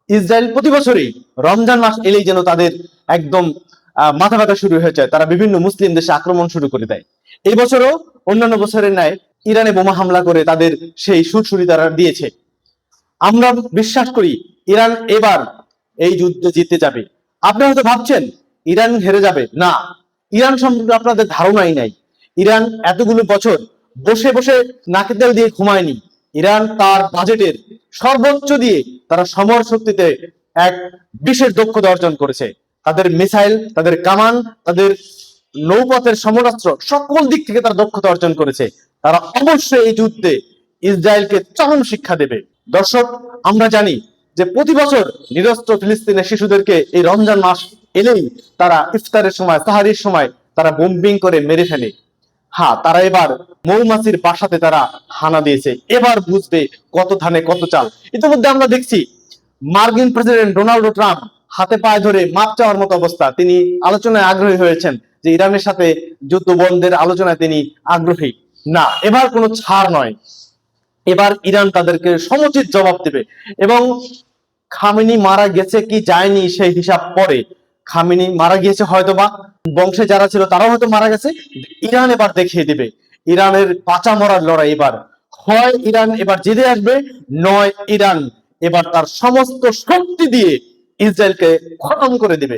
Israel প্রতি বছরই রমজান মাস এলেই যেন তাদের একদম মাথা ব্যথা শুরু হয়ে যায়, তারা বিভিন্ন মুসলিম দেশে আক্রমণ শুরু করে দেয়। এই বছরও অন্যান্য বছরের ন্যায় ইরানে বোমা হামলা করে তাদের সেই সুরসুরি তারা দিয়েছে। আমরা বিশ্বাস করি ইরান এবার এই যুদ্ধে জিতে যাবে। আপনি হয়তো ভাবছেন ইরান হেরে যাবে, না, ইরান সম্পর্কে আপনাদের ধারণাই নাই। ইরান এতগুলো বছর বসে বসে নাকে তেল দিয়ে ঘুমায়নি। ইরান তার বাজেটের সর্বোচ্চ দিয়ে তারা সমর শক্তিতে এক বিশেষ দক্ষতা অর্জন করেছে। তাদের মিসাইল, তাদের কামান, তাদের নৌপথের সমরাস্ত্র সকল দিক থেকে তারা দক্ষতা অর্জন করেছে। তারা অবশ্যই এই যুদ্ধে ইসরায়েলকে চরম শিক্ষা দেবে। দর্শক, আমরা জানি যে প্রতি বছর নিরস্ত্র ফিলিস্তিনের শিশুদেরকে এই রমজান মাস এলেই তারা ইফতারের সময়, তাহারির সময় তারা বোম্বিং করে মেরে ফেলে। হ্যাঁ, তারা এবার মৌমাছির বাসাতে তারা হানা দিয়েছে। এবার বুঝবে কত ধানে কত চাল। ইতিমধ্যে আমরা দেখছি মার্কিন প্রেসিডেন্ট ডোনাল্ড ট্রাম্প হাতে পায়ে ধরে মাপ চাওয়ার মতো অবস্থা। তিনি আলোচনায় আগ্রহী হয়েছেন যে ইরানের সাথে যুদ্ধ বন্ধের আলোচনায় তিনি আগ্রহী। না, এবার কোনো ছাড় নয়, এবার ইরান তাদেরকে সমুচিত জবাব দেবে। এবং খামেনি মারা গেছে কি যায়নি সেই হিসাব পরে। খামেনি মারা গিয়েছে হয়তোবা, বংশে যারা ছিল তারাও হয়তো মারা গেছে। ইরান এবার দেখিয়ে দিবে ইরানের বাঁচা মরার লড়াই। এবার হয় ইরান এবার জিতে আসবে, নয় ইরান এবার তার সমস্ত শক্তি দিয়ে ইসরায়েলকে খতম করে দিবে।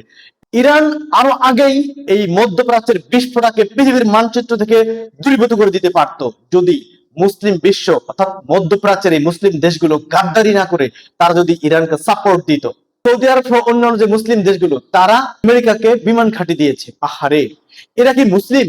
ইরান আরো আগেই এই মধ্যপ্রাচ্যের বিস্ফোরণকে পৃথিবীর মানচিত্র থেকে দূরীভূত করে দিতে পারত, যদি মুসলিম বিশ্ব অর্থাৎ মধ্যপ্রাচ্যের এই মুসলিম দেশগুলো গাদ্দারি না করে তারা যদি ইরানকে সাপোর্ট দিত। সৌদি আরব সহ অন্যান্য যে মুসলিম দেশগুলো তারা আমেরিকাকে বিমান ঘাঁটি দিয়েছে। আহারে, এরা কি মুসলিম?